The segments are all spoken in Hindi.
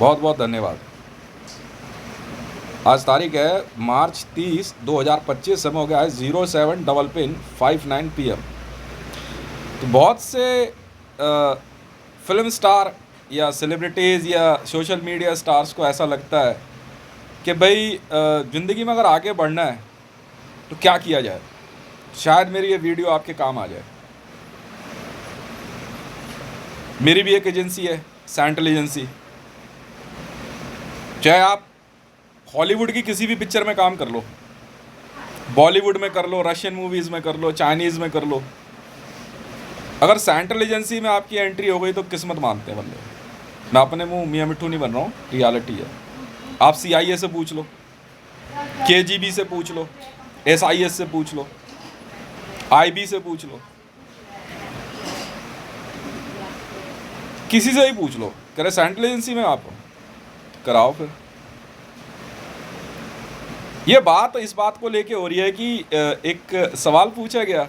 बहुत बहुत धन्यवाद। आज तारीख है मार्च 30, 2025। समय हो गया है 07:59 PM। तो बहुत से फिल्म स्टार या सेलिब्रिटीज़ या सोशल मीडिया स्टार्स को ऐसा लगता है कि भाई ज़िंदगी में अगर आगे बढ़ना है तो क्या किया जाए। शायद मेरी ये वीडियो आपके काम आ जाए। मेरी भी एक एजेंसी है, सैंटल एजेंसी। चाहे आप हॉलीवुड की किसी भी पिक्चर में काम कर लो, बॉलीवुड में कर लो, रशियन मूवीज़ में कर लो, चाइनीज़ में कर लो, अगर सैंट्रल एजेंसी में आपकी एंट्री हो गई तो किस्मत मानते हैं बंदे। मैं अपने मुंह मियाँ मिट्ठू नहीं बन रहा हूँ, रियलिटी है। आप CIA से पूछ लो, KGB से पूछ लो, SIS से पूछ लो, IB से पूछ लो, किसी से ही पूछ लो, कह रहे सेंट्रल एजेंसी में आप कराओ। फिर ये बात इस बात को लेके हो रही है कि एक सवाल पूछा गया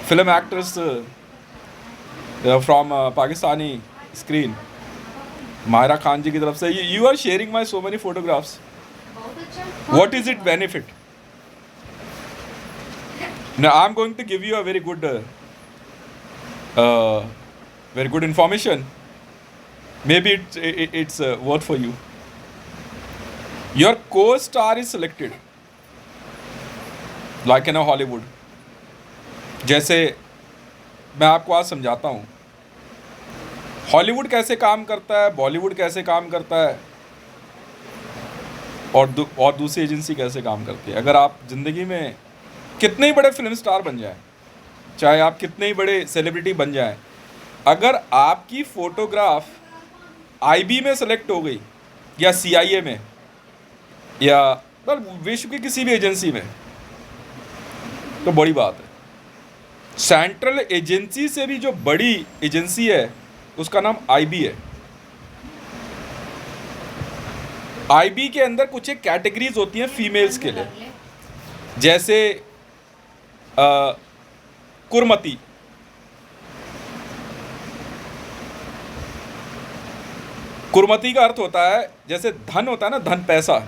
film actress from Pakistani screen Mahira Khan ji की तरफ से, you are sharing my so many photographs, what is it benefit? I am going to give you a very good information, maybe it's worth for you. Your co star is selected like in a Hollywood. जैसे मैं आपको आज समझाता हूँ हॉलीवुड कैसे काम करता है, बॉलीवुड कैसे काम करता है, और दूसरी एजेंसी कैसे काम करती है। अगर आप ज़िंदगी में कितने ही बड़े फिल्म स्टार बन जाएं, चाहे आप कितने ही बड़े सेलिब्रिटी बन जाएं, अगर आपकी फ़ोटोग्राफ IB में सेलेक्ट हो गई या CIA में या विश्व की किसी भी एजेंसी में, तो बड़ी बात है। सेंट्रल एजेंसी से भी जो बड़ी एजेंसी है उसका नाम IB है। IB के अंदर कुछ एक कैटेगरीज होती हैं फीमेल्स के लिए, जैसे कुरमती, कुरमती का अर्थ होता है जैसे धन होता है ना, धन पैसा,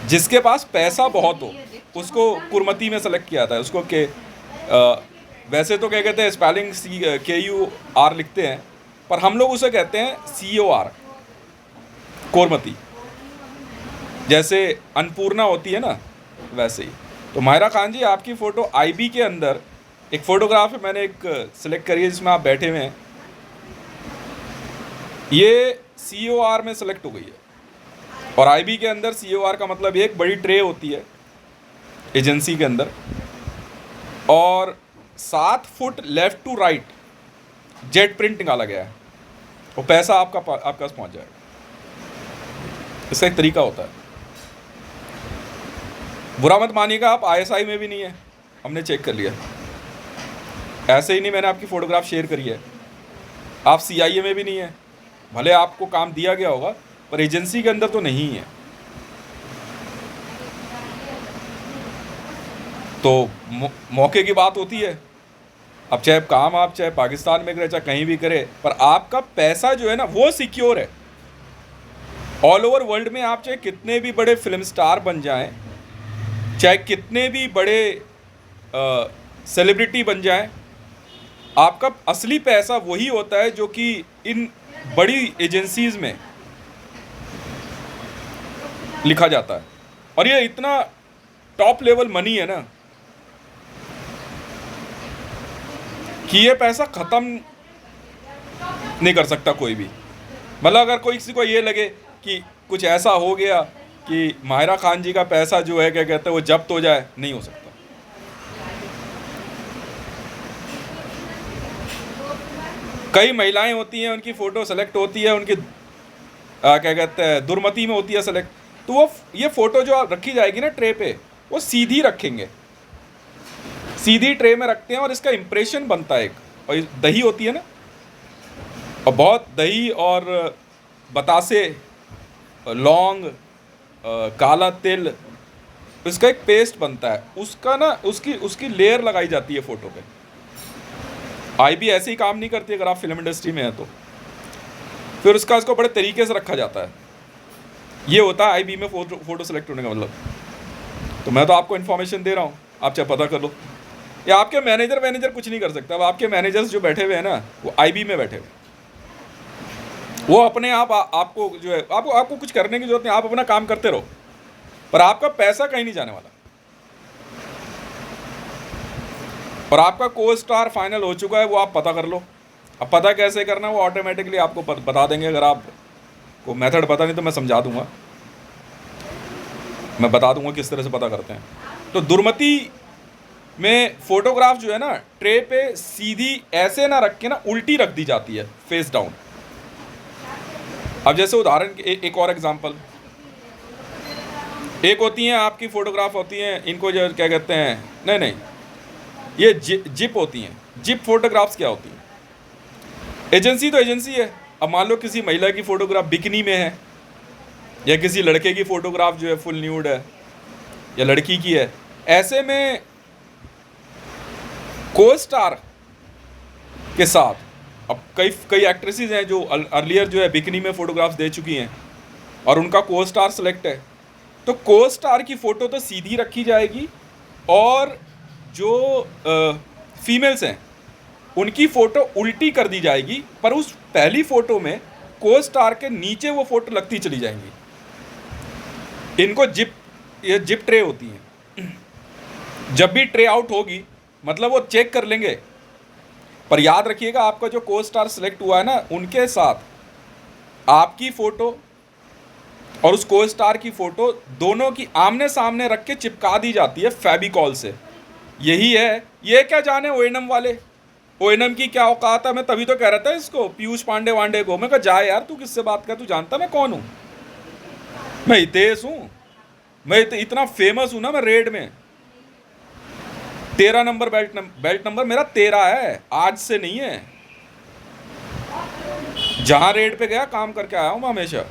जिसके पास पैसा बहुत हो उसको कुरमती में सेलेक्ट किया था। उसको के वैसे तो क्या कहते हैं, स्पेलिंग KUR लिखते हैं, पर हम लोग उसे कहते हैं COR, कुरमती। जैसे अन्नपूर्णा होती है ना, वैसे ही। तो मायरा खान जी, आपकी फ़ोटो IB के अंदर एक फ़ोटोग्राफ है, मैंने एक सिलेक्ट करी है जिसमें आप बैठे हुए हैं, ये COR में सेलेक्ट हो गई है। और IB के अंदर COR का मतलब एक बड़ी ट्रे होती है एजेंसी के अंदर, और 7 foot left to right jet print निकाला गया है, और पैसा आपका पास पहुंच जाएगा। इसका एक तरीका होता है। बुरा मत मानिएगा, आप ISI में भी नहीं है, हमने चेक कर लिया। ऐसे ही नहीं मैंने आपकी फ़ोटोग्राफ शेयर करी है। आप CIA में भी नहीं है, भले आपको काम दिया गया होगा, पर एजेंसी के अंदर तो नहीं है। तो मौके की बात होती है। अब चाहे काम आप चाहे पाकिस्तान में करें, चाहे कहीं भी करें, पर आपका पैसा जो है ना वो सिक्योर है। ऑल ओवर वर्ल्ड में आप चाहे कितने भी बड़े फिल्म स्टार बन जाएं, चाहे कितने भी बड़े सेलिब्रिटी बन जाएं, आपका असली पैसा वही होता है जो कि इन बड़ी एजेंसीज़ में लिखा जाता है। और ये इतना टॉप लेवल मनी है ना कि ये पैसा ख़त्म नहीं कर सकता कोई भी। मतलब अगर कोई किसी को ये लगे कि कुछ ऐसा हो गया कि माहिरा खान जी का पैसा जो है क्या कहते हैं वो जब्त हो जाए, नहीं हो सकता। कई महिलाएं होती हैं, उनकी फ़ोटो सेलेक्ट होती है, उनकी क्या कहते हैं दुर्मति में होती है सेलेक्ट, तो वो ये फ़ोटो जो रखी जाएगी ना ट्रे पे, वो सीधी रखेंगे, सीधी ट्रे में रखते हैं, और इसका इम्प्रेशन बनता है एक। और दही होती है ना, और बहुत दही और बतासे, लौंग, काला तिल, इसका एक पेस्ट बनता है, उसका ना उसकी लेयर लगाई जाती है फ़ोटो पे। आईबी ऐसे ही काम नहीं करती अगर आप फिल्म इंडस्ट्री में हैं तो। फिर उसको बड़े तरीके से रखा जाता है। ये होता है आईबी में फ़ोटो सेलेक्ट होने का मतलब। तो मैं तो आपको इन्फॉर्मेशन दे रहा हूँ, आप चाहे पता कर लो। या आपके मैनेजर कुछ नहीं कर सकता। अब आपके मैनेजर्स जो बैठे हुए हैं ना, वो आईबी में बैठे हुए, वो अपने आप आपको जो है, आपको कुछ करने की जरूरत नहीं, आप अपना काम करते रहो, पर आपका पैसा कहीं नहीं जाने वाला। और आपका को स्टार फाइनल हो चुका है, वो आप पता कर लो। अब पता कैसे करना है वो ऑटोमेटिकली आपको बता देंगे। अगर आपको मेथड पता नहीं तो मैं समझा दूंगा, मैं बता दूंगा किस तरह से पता करते हैं। तो दुर्मति में फोटोग्राफ जो है ना, ट्रे पे सीधी ऐसे ना रख के ना, उल्टी रख दी जाती है, फेस डाउन। अब जैसे उदाहरण एक और एग्जांपल, एक होती हैं आपकी फोटोग्राफ होती हैं, इनको जो क्या कहते हैं, नहीं ये जिप होती हैं। जिप फोटोग्राफ्स क्या होती हैं? एजेंसी तो एजेंसी है। अब मान लो किसी महिला की फोटोग्राफ बिकनी में है, या किसी लड़के की फोटोग्राफ जो है फुल न्यूड है, या लड़की की है, ऐसे में को स्टार के साथ, अब कई एक्ट्रेसेस हैं जो अर्लियर जो है बिकनी में फोटोग्राफ्स दे चुकी हैं और उनका को स्टार सेलेक्ट है, तो को स्टार की फ़ोटो तो सीधी रखी जाएगी और जो फीमेल्स हैं उनकी फ़ोटो उल्टी कर दी जाएगी, पर उस पहली फ़ोटो में को स्टार के नीचे वो फ़ोटो लगती चली जाएंगी। इनको ये जिप ट्रे होती हैं। जब भी ट्रे आउट होगी मतलब वो चेक कर लेंगे, पर याद रखिएगा आपका जो को स्टार सेलेक्ट हुआ है ना, उनके साथ आपकी फ़ोटो और उस को स्टार की फ़ोटो दोनों की आमने सामने रख के चिपका दी जाती है फेविकॉल से। यही है, ये क्या जाने ओएनएम वाले, ओएनएम की क्या औकात है। मैं तभी तो कह रहा था इसको पीयूष पांडे वांडे को, मैं कहा जा यार, तू किससे बात कर, तू जानता मैं कौन हूँ? मैं हितेश हूँ, मैं इतना फेमस हूँ ना, मैं रेड में 13 नंबर बेल्ट नंबर मेरा 13 है, आज से नहीं है। जहां रेड पे गया काम करके आया हूं मैं हमेशा।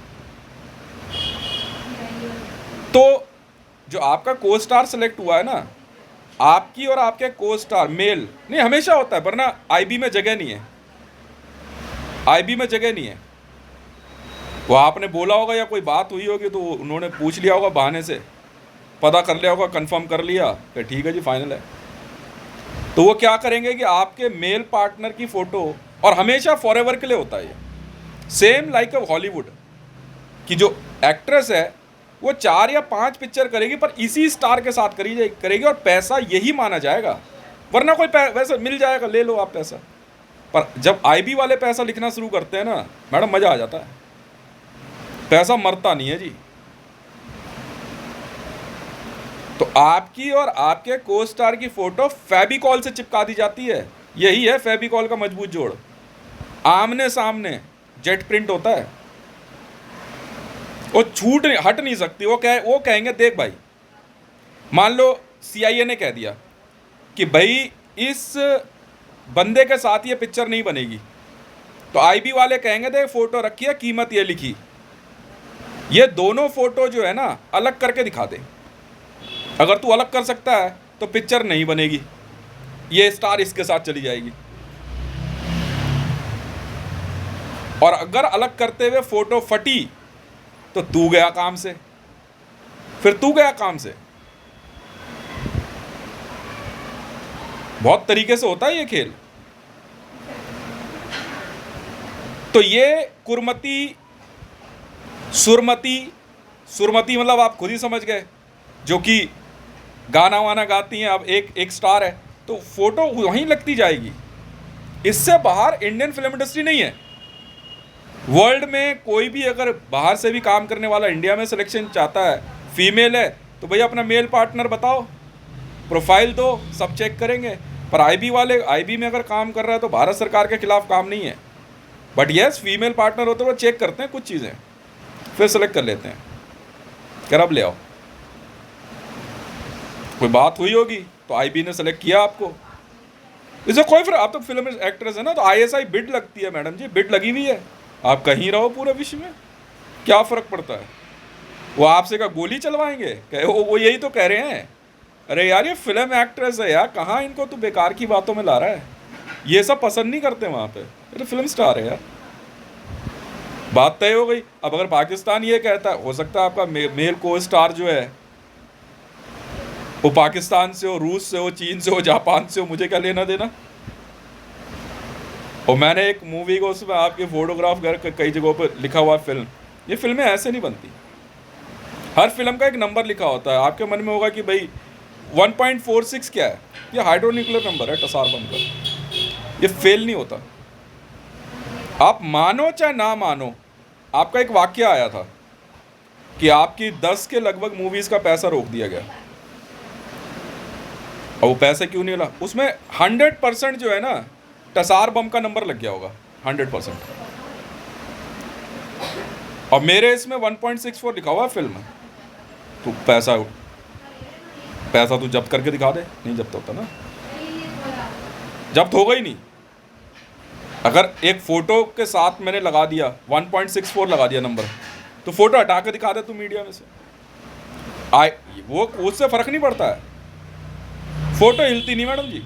तो जो आपका को स्टार सेलेक्ट हुआ है ना, आपकी और आपके को स्टार मेल नहीं हमेशा होता है, वरना आईबी में जगह नहीं है। आईबी में जगह नहीं है। वो आपने बोला होगा या कोई बात हुई होगी तो उन्होंने पूछ लिया होगा, बहाने से पता कर लिया होगा, कंफर्म कर लिया कि ठीक है जी फाइनल है। तो वो क्या करेंगे कि आपके मेल पार्टनर की फ़ोटो, और हमेशा फॉरएवर के लिए होता है ये, सेम लाइक अ हॉलीवुड की जो एक्ट्रेस है वो 4 या 5 पिक्चर करेगी, पर इसी स्टार के साथ करेगी और पैसा यही माना जाएगा, वरना कोई वैसे मिल जाएगा, ले लो आप पैसा। पर जब आईबी वाले पैसा लिखना शुरू करते हैं ना मैडम, मज़ा आ जाता है। पैसा मरता नहीं है जी। तो आपकी और आपके को स्टार की फ़ोटो फेविकॉल से चिपका दी जाती है। यही है फेविकॉल का मजबूत जोड़, आमने सामने जेट प्रिंट होता है, वो हट नहीं सकती। वो कहेंगे देख भाई, मान लो CIA ने कह दिया कि भाई इस बंदे के साथ ये पिक्चर नहीं बनेगी, तो आईबी वाले कहेंगे देख फ़ोटो रखी है, कीमत ये लिखी, ये दोनों फ़ोटो जो है ना अलग करके दिखा दे। अगर तू अलग कर सकता है तो पिक्चर नहीं बनेगी, ये स्टार इसके साथ चली जाएगी। और अगर अलग करते हुए फ़ोटो फटी तो तू गया काम से, फिर तू गया काम से। बहुत तरीके से होता है ये खेल। तो ये कुरमती, सुरमती मतलब आप खुद ही समझ गए, जो कि गाना वाना गाती हैं। अब एक स्टार है तो फोटो वहीं लगती जाएगी। इससे बाहर इंडियन फिल्म इंडस्ट्री नहीं है। वर्ल्ड में कोई भी अगर बाहर से भी काम करने वाला इंडिया में सिलेक्शन चाहता है, फीमेल है, तो भैया अपना मेल पार्टनर बताओ, प्रोफाइल दो, सब चेक करेंगे। पर आईबी में अगर काम कर रहा है तो भारत सरकार के खिलाफ काम नहीं है, बट यस फीमेल पार्टनर होते वो चेक करते हैं कुछ चीज़ें, फिर सेलेक्ट कर लेते हैं। कर अब ले आओ, कोई बात हुई होगी तो आईबी ने सेलेक्ट किया आपको, इससे कोई फिर आप तो फिल्म एक्ट्रेस है ना, तो ISI बिड लगती है मैडम जी, बिड लगी हुई है, आप कहीं रहो पूरे विश्व में, क्या फ़र्क पड़ता है। वो आपसे क्या गोली चलवाएंगे? वो यही तो कह रहे हैं, अरे यार ये फिल्म एक्ट्रेस है यार, कहाँ इनको तू बेकार की बातों में ला रहा है। ये सब पसंद नहीं करते वहाँ पे, ये तो फिल्म स्टार है यार, बात तय हो गई। अब अगर पाकिस्तान ये कहता है, हो सकता है आपका मेल को स्टार जो है वो पाकिस्तान से हो, रूस से हो, चीन से हो, जापान से हो, मुझे क्या लेना देना। और मैंने एक मूवी को उसमें आपके फोटोग्राफ कर कई जगहों पर लिखा हुआ फिल्म, ये फिल्में ऐसे नहीं बनती, हर फिल्म का एक नंबर लिखा होता है। आपके मन में होगा कि भाई 1.46 क्या है, ये हाइड्रोन्यूक्लियर नंबर है टसार बनकर, ये फेल नहीं होता। आप मानो चाहे ना मानो, आपका एक वाक्य आया था कि आपकी 10 के लगभग मूवीज़ का पैसा रोक दिया गया, और वो पैसे क्यों नहीं मिला, उसमें 100% जो है ना टसार बम का नंबर लग गया होगा, 100%। और मेरे इसमें 1.64 लिखा हुआ है फिल्म, तो पैसा तू जब्त करके दिखा दे, नहीं जब्त होता ना, जब्त होगा ही नहीं। अगर एक फ़ोटो के साथ मैंने लगा दिया 1.64 लगा दिया नंबर, तो फ़ोटो हटा के दिखा दे तू मीडिया में से, वो उससे फ़र्क नहीं पड़ता है, फ़ोटो हिलती नहीं मैडम जी।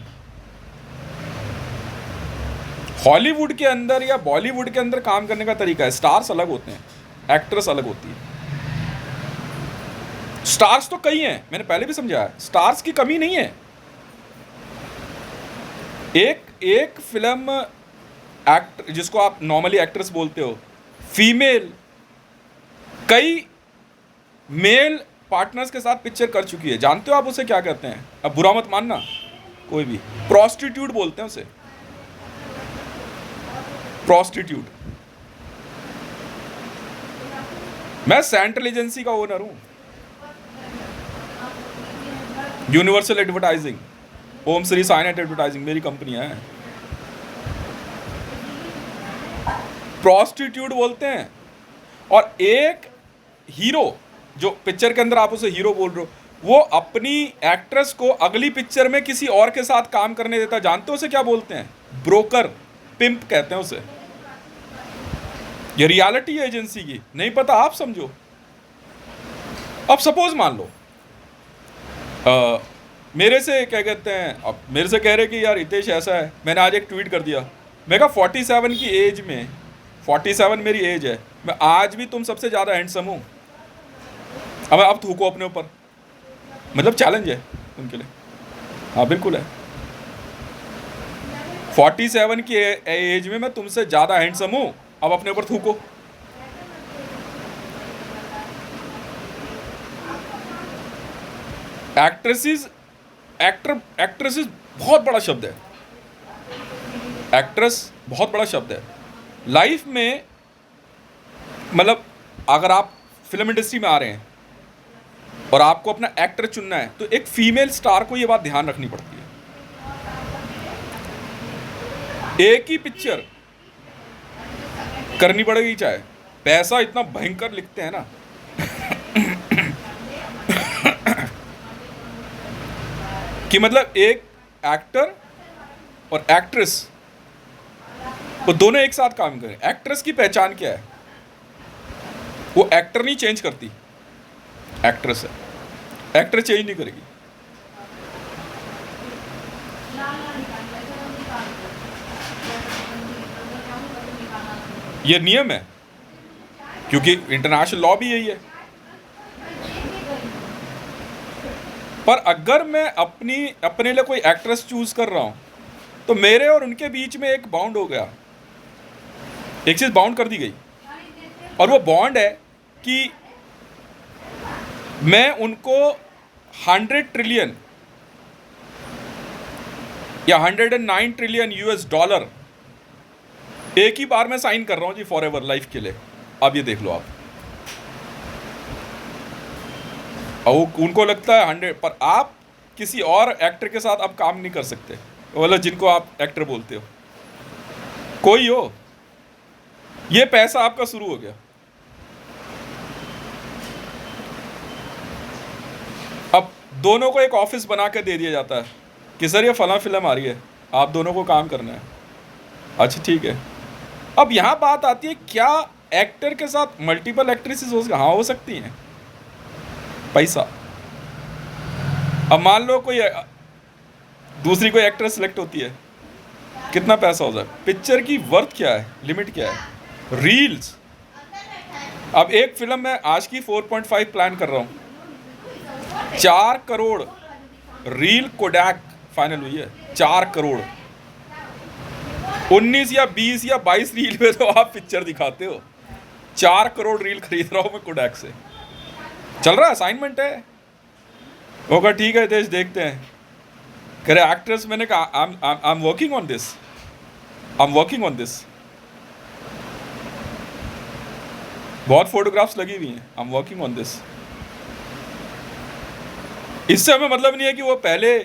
हॉलीवुड के अंदर या बॉलीवुड के अंदर काम करने का तरीका है, स्टार्स अलग होते हैं, एक्ट्रेस अलग होती है। स्टार्स तो कई हैं, मैंने पहले भी समझाया, स्टार्स की कमी नहीं है। एक फिल्म एक्टर जिसको आप नॉर्मली एक्ट्रेस बोलते हो, फीमेल कई मेल पार्टनर्स के साथ पिक्चर कर चुकी है, जानते हो आप उसे क्या कहते हैं? अब बुरा मत मानना, कोई भी प्रोस्टिट्यूट बोलते हैं उसे, प्रोस्टिट्यूट। मैं सेंट्रल एजेंसी का ओनर हूं, यूनिवर्सल एडवर्टाइजिंग, ओम श्री साइनेट एडवर्टाइजिंग मेरी कंपनी है। प्रोस्टिट्यूट बोलते हैं। और एक हीरो जो पिक्चर के अंदर आप उसे हीरो बोल रहे हो, वो अपनी एक्ट्रेस को अगली पिक्चर में किसी और के साथ काम करने देता, जानते हो उसे क्या बोलते हैं? ब्रोकर, पिंप कहते हैं उसे। ये रियलिटी है एजेंसी की, नहीं पता आप समझो। अब सपोज मान लो मेरे से क्या कहते हैं, अब मेरे से कह रहे कि यार हितेश ऐसा है, मैंने आज एक ट्वीट कर दिया, मैं कहा 47 की एज में, 47 मेरी एज है, मैं आज भी तुम सबसे ज़्यादा हैंडसम हूँ। अब थूको अपने ऊपर, मतलब चैलेंज है उनके लिए। हाँ बिल्कुल है, 47 की एज में मैं तुमसे ज़्यादा हैंडसम हूँ, अब अपने ऊपर थूको। एक्ट्रेसेस बहुत बड़ा शब्द है, एक्ट्रेस बहुत बड़ा शब्द है लाइफ में। मतलब अगर आप फिल्म इंडस्ट्री में आ रहे हैं और आपको अपना एक्टर चुनना है, तो एक फीमेल स्टार को ये बात ध्यान रखनी पड़ती है। एक ही पिक्चर करनी पड़ेगी, चाहे पैसा इतना भयंकर लिखते हैं ना कि मतलब एक एक्टर और एक्ट्रेस वो दोनों एक साथ काम करें। एक्ट्रेस की पहचान क्या है? वो एक्टर नहीं चेंज करती, एक्ट्रेस है, एक्टर चेंज नहीं करेगी। ये नियम है, क्योंकि इंटरनेशनल लॉ भी यही है। पर अगर मैं अपने लिए कोई एक्ट्रेस चूज कर रहा हूं, तो मेरे और उनके बीच में एक बॉन्ड हो गया, एक चीज बाउंड कर दी गई, और वो बॉन्ड है कि मैं उनको 100 ट्रिलियन या 109 ट्रिलियन यूएस डॉलर एक ही बार में साइन कर रहा हूं जी, फॉर एवर, लाइफ के लिए। अब ये देख लो आप, और उनको लगता है 100, पर आप किसी और एक्टर के साथ अब काम नहीं कर सकते, मतलब जिनको आप एक्टर बोलते हो, कोई हो, ये पैसा आपका शुरू हो गया। अब दोनों को एक ऑफिस बना के दे दिया जाता है कि सर ये फला फिल्म आ रही है, आप दोनों को काम करना है। अच्छा ठीक है, अब यहां बात आती है, क्या एक्टर के साथ मल्टीपल एक्ट्रेसेस हाँ हो सकती हैं? पैसा। अब मान लो कोई दूसरी कोई एक्ट्रेस सेलेक्ट होती है, कितना पैसा हो जाए? पिक्चर की वर्थ क्या है, लिमिट क्या है? रील्स। अब एक फिल्म में आज की 4.5 प्लान कर रहा हूँ, 4 करोड़ रील कोडैक फाइनल हुई है। 4 करोड़, 19 या 20 या 22 रील में तो आप पिक्चर दिखाते हो। 4 करोड़ रील खरीद रहा हूँ मैं कोडैक से। चल रहा है, असाइनमेंट है। होगा ठीक है तेज, देखते हैं। कह रहे एक्ट्रेस, मैंने कहा I am working on this, I am working on this. बहुत फोटोग्राफ्स लगी हुई हैं, I am working on this. इससे हमें मतलब नहीं है कि वो पहले,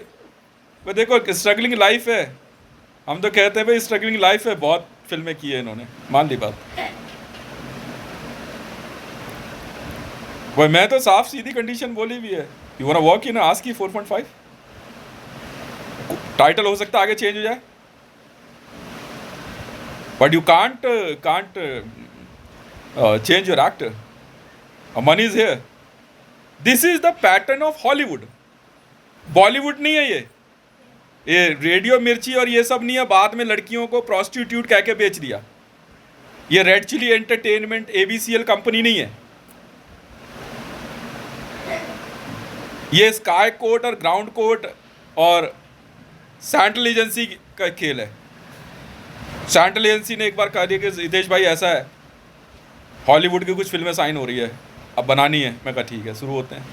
वो देखो स्ट्रगलिंग लाइफ है, हम तो कहते हैं भाई स्ट्रगलिंग लाइफ है, बहुत फिल्में की है इन्होंने, मान ली बात। भाई मैं तो साफ सीधी कंडीशन बोली भी है, you want work in ask की 4.5। टाइटल हो सकता है आगे चेंज हो जाए, but you can't change your actor, money is here. This is the pattern of Hollywood, Bollywood नहीं है ये रेडियो मिर्ची और ये सब नहीं है, बाद में लड़कियों को प्रोस्टिट्यूट कह के बेच दिया। ये red chilli entertainment ABCL company नहीं है, ये स्काई कोट और ग्राउंड कोट और सैंटल एजेंसी का खेल है। सैंटल एजेंसी ने एक बार कहा दिया कि हितेश भाई ऐसा है, हॉलीवुड की कुछ फिल्में साइन हो रही है, अब बनानी है। मैं कहा ठीक है, शुरू होते हैं।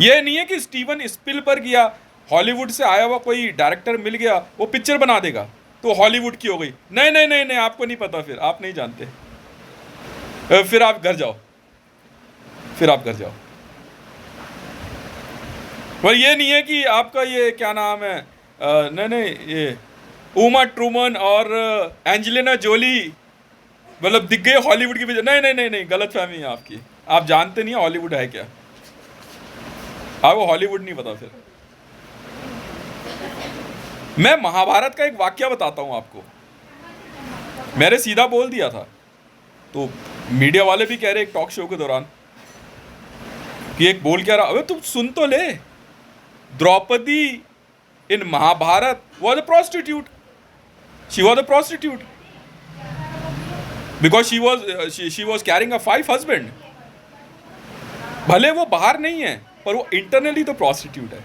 ये नहीं है कि स्टीवन स्पिलबर्ग या हॉलीवुड से आया हुआ कोई डायरेक्टर मिल गया वो पिक्चर बना देगा तो हॉलीवुड की हो गई। नहीं नहीं नहीं नहीं, आपको नहीं पता, फिर आप नहीं जानते, फिर आप घर जाओ, फिर आप घर जाओ। पर ये नहीं है कि आपका ये क्या नाम है, नहीं नहीं, ये उमा ट्रूमन और एंजेलिना जोली मतलब दिख गए हॉलीवुड की पिक्चर। नहीं नहीं नहीं नहीं, गलत फहमी है आपकी, आप जानते नहीं हॉलीवुड है क्या, आपको हॉलीवुड नहीं पता। फिर मैं महाभारत का एक वाक्य बताता हूं आपको, मैंने सीधा बोल दिया था, तो मीडिया वाले भी कह रहे एक टॉक शो के दौरान कि एक बोल क्या रहा, अबे तुम सुन तो ले, द्रौपदी इन Mahabharat was a prostitute, she was a prostitute because she was carrying a 5 husband। भले वो बाहर नहीं है पर वो इंटरनली तो प्रोस्टिट्यूट है,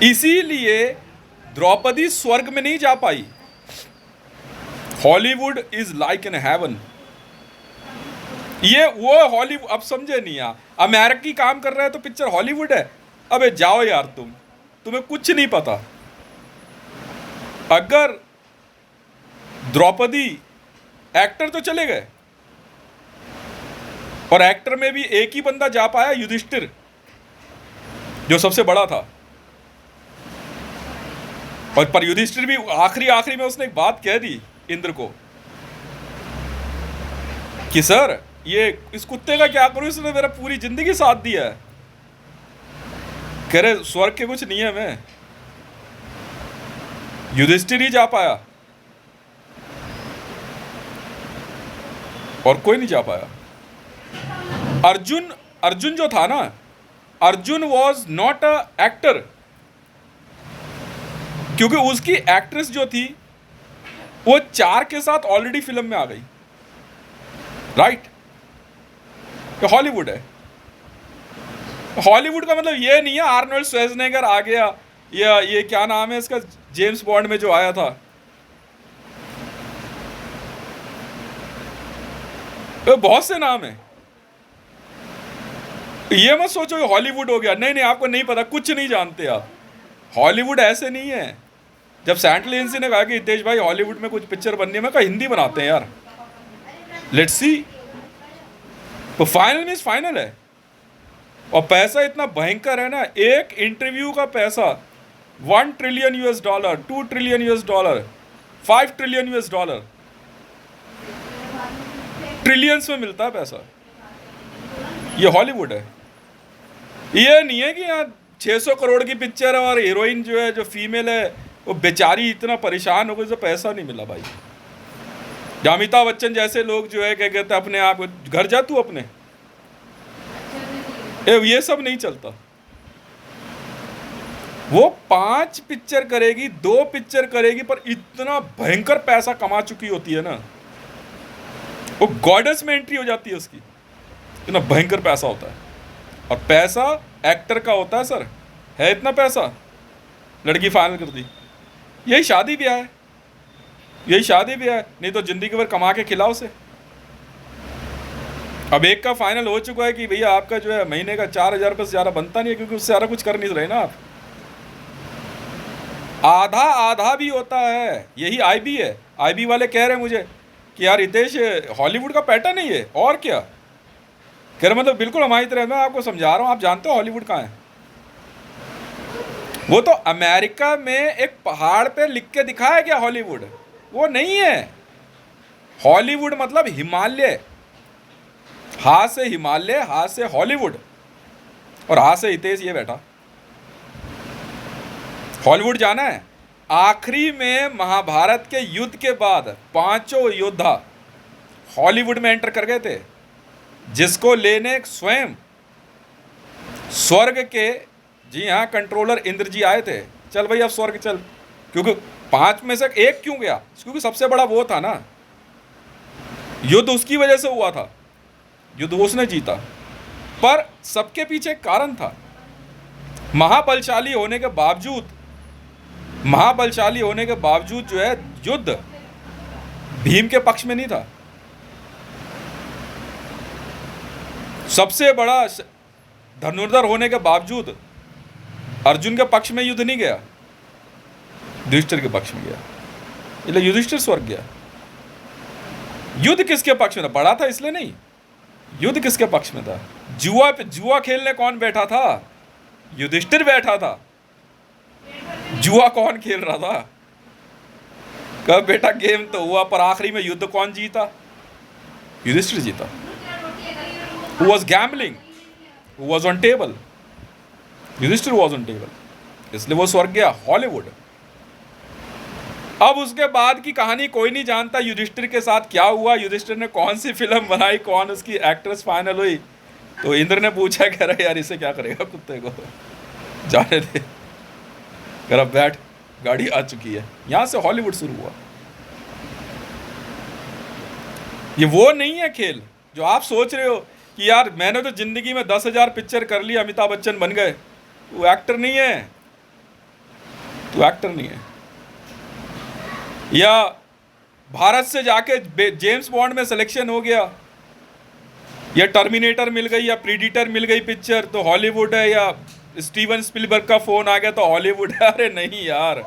इसीलिए द्रौपदी स्वर्ग में नहीं जा पाई। Hollywood is like in heaven. ये वो हॉलीवुड, अब समझे नहीं आप, अमेरिकी काम कर रहा है तो पिक्चर हॉलीवुड है। अबे जाओ यार, तुम्हें कुछ नहीं पता। अगर द्रौपदी, एक्टर तो चले गए, और एक्टर में भी एक ही बंदा जा पाया, युधिष्ठिर, जो सबसे बड़ा था। और पर युधिष्ठिर भी आखिरी में उसने एक बात कह दी इंद्र को कि सर ये इस कुत्ते का क्या करूं, इसने मेरा पूरी जिंदगी साथ दिया है। कह रहे स्वर्ग के कुछ नियम है, युधिष्ठिर ही जा पाया और कोई नहीं जा पाया। अर्जुन जो था ना, Arjun was not a actor, क्योंकि उसकी एक्ट्रेस जो थी वो 4 के साथ ऑलरेडी फिल्म में आ गई, राइट। हॉलीवुड है, हॉलीवुड का मतलब ये नहीं है आर्नोल्ड श्वार्ज़नेगर आ गया, या ये क्या नाम है इसका, जेम्स बॉन्ड में जो आया था, तो बहुत से नाम है। ये मत सोचो हॉलीवुड हो गया, नहीं नहीं, आपको नहीं पता, कुछ नहीं जानते आप। हॉलीवुड ऐसे नहीं है। जब सैंटल एजेंसी ने कहा कि हितेश भाई हॉलीवुड में कुछ पिक्चर बननी है, मैं कहा हिंदी बनाते हैं यार, लेट्स सी। तो फाइनल मीन्स फाइनल है, और पैसा इतना भयंकर है ना, एक इंटरव्यू का पैसा $1 ट्रिलियन, $2 ट्रिलियन, $5 ट्रिलियन, ट्रिलियंस में मिलता है पैसा। ये हॉलीवुड है। ये नहीं है कि यहाँ 600 करोड़ की पिक्चर है और हीरोइन जो है, जो फीमेल है, वो बेचारी इतना परेशान हो गई, तो पैसा नहीं मिला भाई। अमिताभ बच्चन जैसे लोग जो है क्या कहते हैं, अपने आप घर जा तू अपने, ये सब नहीं चलता। वो 5 पिक्चर करेगी, 2 पिक्चर करेगी, पर इतना भयंकर पैसा कमा चुकी होती है ना, वो गॉडेस में एंट्री हो जाती है उसकी, इतना भयंकर पैसा होता है। और पैसा एक्टर का होता है सर, है इतना पैसा, लड़की फाइनल कर दी। यही शादी ब्याह है, यही शादी ब्याह है, नहीं तो जिंदगी भर कमा के खिलाओ उसे। अब एक का फाइनल हो चुका है कि भैया आपका जो है महीने का 4,000 रुपये से ज़्यादा बनता नहीं है, क्योंकि उससे ज़्यादा कुछ कर नहीं रहे ना आप। आधा आधा भी होता है, यही आईबी है। आईबी वाले कह रहे हैं मुझे कि यार हितेश हॉलीवुड का पैटर्न नहीं है, और क्या कह रहे, मतलब बिल्कुल हमारी तरह। मैं आपको समझा रहा हूँ, आप जानते हो हॉलीवुड कहाँ है? वो तो अमेरिका में एक पहाड़ पे लिख के दिखाया गया हॉलीवुड, वो नहीं है। हॉलीवुड मतलब हिमालय, हा से हिमालय, हा से हॉलीवुड, और हा से हितेश ये बैठा। हॉलीवुड जाना है? आखिरी में महाभारत के युद्ध के बाद 5 योद्धा हॉलीवुड में एंटर कर गए थे, जिसको लेने स्वयं स्वर्ग के, जी हाँ, कंट्रोलर इंद्र जी आए थे। चल भाई अब स्वर्ग चल, क्योंकि 5 में से एक क्यों गया? क्योंकि सबसे बड़ा वो था ना, युद्ध उसकी वजह से हुआ था, युद्ध उसने जीता। पर सबके पीछे एक कारण था, महाबलशाली होने के बावजूद, महाबलशाली होने के बावजूद जो है युद्ध भीम के पक्ष में नहीं था। सबसे बड़ा धनुर्धर होने के बावजूद अर्जुन के पक्ष में युद्ध नहीं गया, युधिष्ठिर के पक्ष में गया, इसलिए युधिष्ठिर स्वर्ग गया। युद्ध किसके पक्ष में था? बड़ा था इसलिए नहीं, युद्ध किसके पक्ष में था? जुआ पे, जुआ खेलने कौन बैठा था? युधिष्ठिर बैठा था। जुआ कौन खेल रहा था? कब बेटा गेम तो हुआ, पर आखिरी में युद्ध कौन जीता? युधिष्ठिर जीता। Who was gambling? Who was on table? Yudhishthir was on table, इसलिए वो स्वर्ग गया, हॉलीवुड। अब उसके बाद की कहानी कोई नहीं जानता, युधिष्ठिर के साथ क्या हुआ, युधिष्ठिर ने कौन सी फिल्म बनाई, कौन उसकी एक्ट्रेस फाइनल हुई। तो इंद्र ने पूछा, कह रहा यार इसे क्या करेगा कुत्ते को, जाने दे, कह रहा बैठ, गाड़ी आ चुकी है। यहां से हॉलीवुड शुरू हुआ। ये वो नहीं है खेल जो आप सोच रहे हो कि यार मैंने तो जिंदगी में 10,000 पिक्चर कर ली, अमिताभ बच्चन बन गए। वो एक्टर नहीं है, तू एक्टर नहीं है। या भारत से जाके जेम्स बॉन्ड में सिलेक्शन हो गया, या टर्मिनेटर मिल गई, या प्रीडिटर मिल गई पिक्चर तो हॉलीवुड है, या स्टीवन स्पिलबर्ग का फोन आ गया तो हॉलीवुड है। अरे नहीं यार,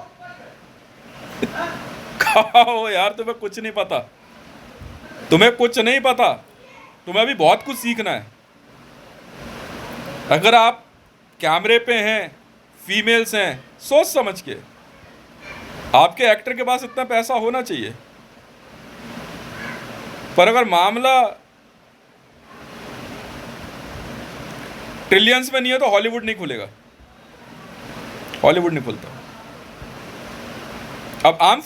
कहा हो यार, तुम्हें कुछ नहीं पता, तुम्हें कुछ नहीं पता, तुम्हें अभी बहुत कुछ सीखना है। अगर आप कैमरे पे हैं, फीमेल्स हैं, सोच समझ के, आपके एक्टर के पास इतना पैसा होना चाहिए। पर अगर मामला ट्रिलियंस में नहीं है तो हॉलीवुड नहीं खुलेगा, हॉलीवुड नहीं खुलता। अब आई am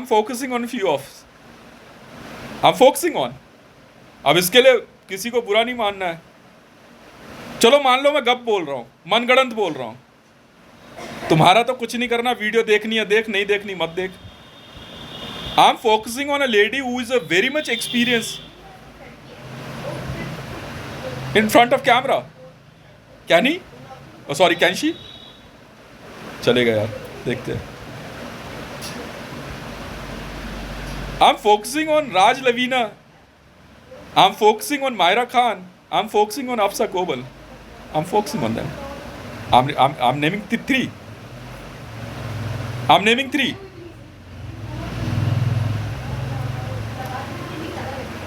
focusing on few of, I am focusing on. अब इसके लिए किसी को बुरा नहीं मानना है। चलो मान लो मैं गप बोल रहा हूँ, मनगढ़ंत बोल रहा हूँ, तुम्हारा तो कुछ नहीं करना, वीडियो देखनी है देख, नहीं देखनी मत देख। I am focusing on a lady who is a very much experience in front of camera. Can he, sorry can she, चलेगा यार, देखते हैं। I am focusing on Raj Lavina, I am focusing on Maira Khan, I am focusing on Afsa Kobal, I am focusing on them. I'm naming three. I'm naming three.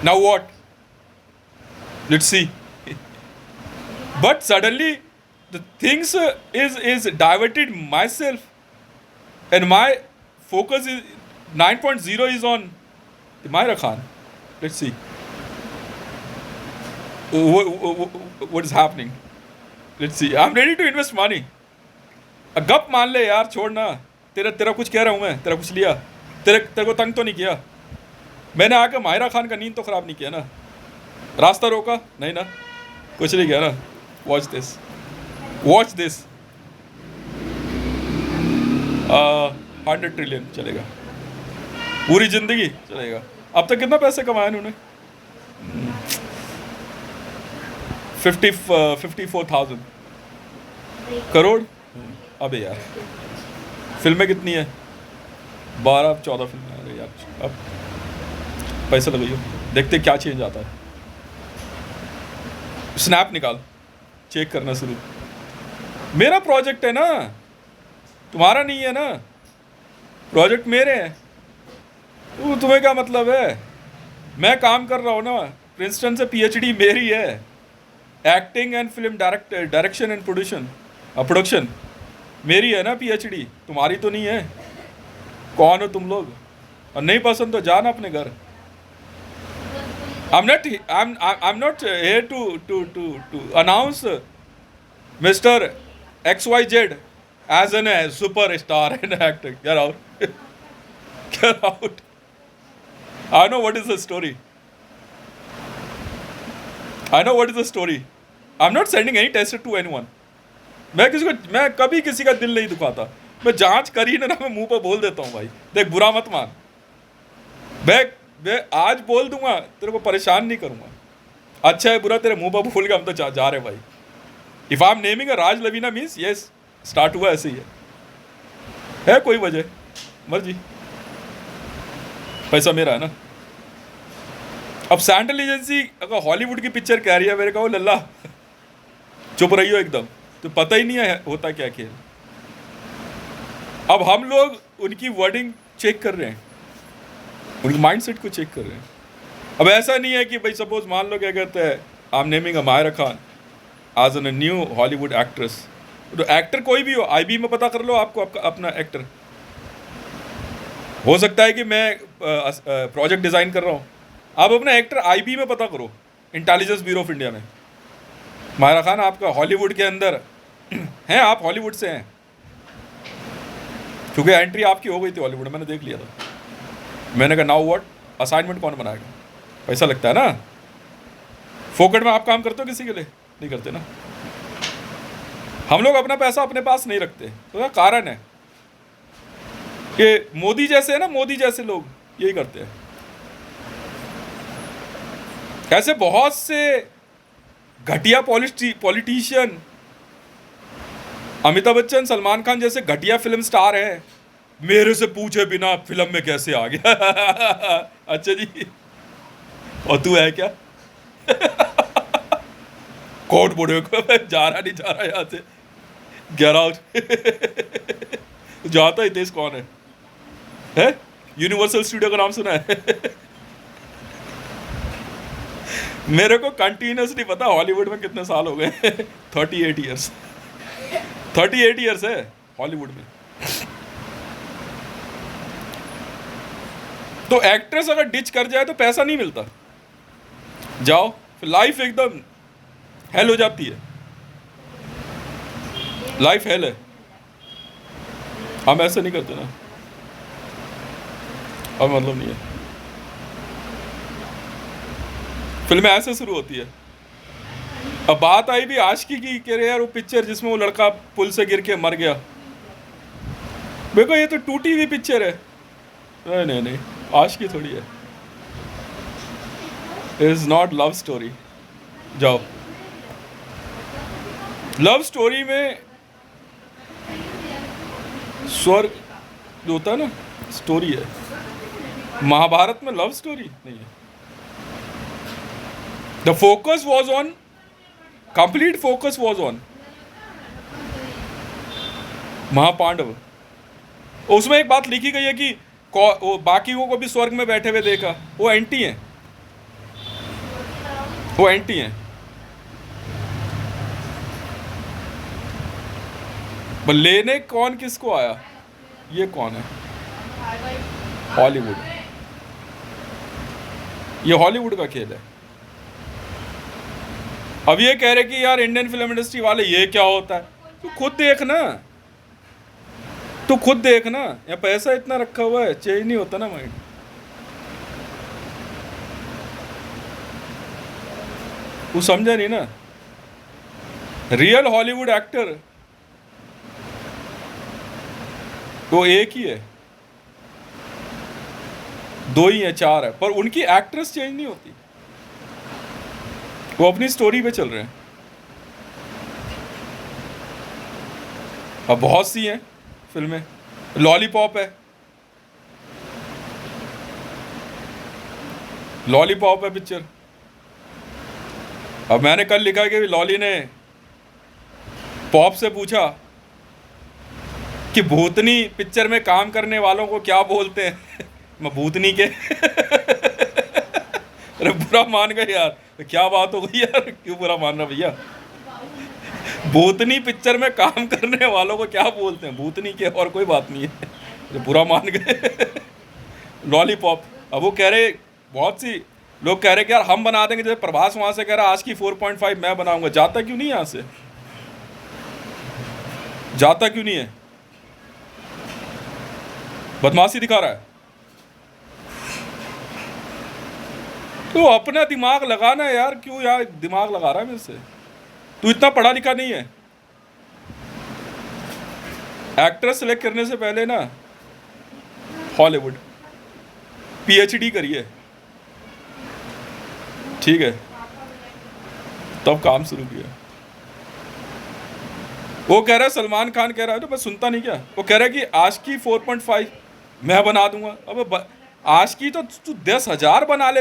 Now what? Let's see. But suddenly the things is diverted myself, and my focus is 9.0 is on Myra Khan. Let's see. What is happening? Let's see. I'm ready to invest money. गप मान ले यार, छोड़ना। तेरा कुछ कह रहा हूँ मैं, तेरा कुछ लिया, तेरे को तंग तो नहीं किया मैंने आके? माहिरा खान का नींद तो ख़राब नहीं किया ना? रास्ता रोका नहीं ना? कुछ नहीं किया ना? Watch this, watch this. 100 trillion चलेगा, पूरी जिंदगी चलेगा। अब तक कितना पैसे कमाए उन्होंने? 54,000 करोड़। अबे यार फिल्में कितनी है? 12-14 फिल्में। अरे यार अब पैसा लगाइयो, देखते क्या चेंज आता है। स्नैप निकाल, चेक करना शुरू। मेरा प्रोजेक्ट है ना, तुम्हारा नहीं है ना। प्रोजेक्ट मेरे हैं, वो तुम्हें क्या मतलब है? मैं काम कर रहा हूँ ना, प्रिंसटन से पीएचडी मेरी है। Acting and film direction and production मेरी है ना पीएचडी, तुम्हारी तो नहीं है। कौन हो तुम लोग? और नहीं पसंद तो जाना अपने घर। I'm not here to announce Mr. XYZ as a superstar and actor. Get out. Get out. I know what is the story. I'm not sending any test to anyone. मैं कभी किसी का दिल नहीं दुखाता। मैं जांच करी ना मैं मुंह पर बोल देता हूँ भाई। देख बुरा मत मान। मैं आज बोल दूंगा, तेरे को परेशान नहीं करूंगा। अच्छा है बुरा तेरे मुंह पर भूल के हम तो जा रहे भाई। If I am naming a Raj Lavina means yes, start हुआ ऐसे ही है कोई वजह मर्जी, पैसा मेरा है ना। अब सैंडल एजेंसी अगर हॉलीवुड की पिक्चर कह रही है, मेरे कहो लल्ला चुप रही हो एकदम, तो पता ही नहीं है होता क्या खेल। अब हम लोग उनकी वर्डिंग चेक कर रहे हैं, उनके माइंडसेट को चेक कर रहे हैं। अब ऐसा नहीं है कि भाई सपोज मान लो क्या कहते हैं, I am naming a Maira Khan as an new Hollywood actress. तो एक्टर कोई भी हो, आईबी में पता कर लो आपको अपना एक्टर। हो सकता है कि मैं प्रोजेक्ट डिज़ाइन कर रहा हूँ, आप अपना एक्टर आईबी में पता करो, इंटेलिजेंस ब्यूरो ऑफ इंडिया में। मायरा खान आपका हॉलीवुड के अंदर हैं, आप हॉलीवुड से हैं, क्योंकि एंट्री आपकी हो गई थी हॉलीवुड, मैंने देख लिया था। मैंने कहा नाउ व्हाट, असाइनमेंट कौन बनाएगा? पैसा लगता है ना। फोकट में आप काम करते हो किसी के लिए? नहीं करते ना। हम लोग अपना पैसा अपने पास नहीं रखते, तो क्या कारण है कि मोदी जैसे है ना, मोदी जैसे लोग यही करते हैं। ऐसे बहुत से घटिया पॉलिटिशियन, अमिताभ बच्चन, सलमान खान जैसे घटिया फिल्म स्टार हैं, मेरे से पूछे बिना फिल्म में कैसे आ गया। अच्छा जी, और तू है क्या? कोर्ट बोर्ड को जा रहा नहीं जा रहा यहाँ से, गेट आउट। जाता ही तेज कौन है? यूनिवर्सल स्टूडियो का नाम सुना है? मेरे को कंटिन्यूस नहीं पता हॉलीवुड में कितने साल हो गए। 38 ईयर्स 38 ईयर्स है हॉलीवुड में। तो एक्ट्रेस अगर डिच कर जाए तो पैसा नहीं मिलता, जाओ फिर लाइफ एकदम हेल हो जाती है। लाइफ हेल है। हम ऐसे नहीं करते ना, अब मतलब नहीं है। फिल्में ऐसे शुरू होती है। अब बात आई भी आशिकी की, कह रहे यार वो पिक्चर जिसमें वो लड़का पुल से गिर के मर गया, देखो ये तो टूटी हुई पिक्चर है। नहीं नहीं, आशिकी थोड़ी है, इज नॉट लव स्टोरी। जाओ, लव स्टोरी में स्वर्ग जो होता है ना, स्टोरी है। महाभारत में लव स्टोरी नहीं है। The focus was on, complete focus was on Mahapandav. उसमें एक बात लिखी गई है कि वो बाकियों को भी स्वर्ग में बैठे हुए देखा, वो एंटी हैं, वो एंटी हैं। लेने कौन किसको आया, ये कौन है? हॉलीवुड। ये हॉलीवुड का खेल है। अब ये कह रहे कि यार इंडियन फिल्म इंडस्ट्री वाले ये क्या होता है, तो खुद देखना, तो खुद देखना। या पैसा इतना रखा हुआ है, चेंज नहीं होता ना माइंड। वो समझा नहीं ना। रियल हॉलीवुड एक्टर वो एक ही है, दो ही है, चार है, पर उनकी एक्ट्रेस चेंज नहीं होती, वो अपनी स्टोरी पे चल रहे हैं। अब बहुत सी हैं फिल्में, लॉलीपॉप है, लॉलीपॉप है पिक्चर। अब मैंने कल लिखा कि लॉली ने पॉप से पूछा कि भूतनी पिक्चर में काम करने वालों को क्या बोलते हैं। मैं भूतनी के अरे बुरा मान गए यार, क्या बात हो गई यार, क्यों बुरा मान रहा भैया। भूतनी पिक्चर में काम करने वालों को क्या बोलते हैं, भूतनी के, और कोई बात नहीं है। अरे बुरा मान गए। लॉलीपॉप। अब वो कह रहे, बहुत सी लोग कह रहे कि यार हम बना देंगे, जैसे प्रभास वहां से कह रहा आज की 4.5 मैं बनाऊंगा, जाता क्यों नहीं यहाँ से, जाता क्यों नहीं है, बदमाशी दिखा रहा है। तो अपना दिमाग लगाना यार, क्यों यार दिमाग लगा रहा है मेरे से, तू इतना पढ़ा लिखा नहीं है। एक्टर सेलेक्ट करने से पहले ना हॉलीवुड पीएचडी करिए, ठीक है, तब काम शुरू किया। वो कह रहा है, सलमान खान कह रहा है, तो मैं सुनता नहीं क्या, वो कह रहा है कि आज की 4.5 मैं बना दूंगा। अब आज की तो तू 10,000 बना ले।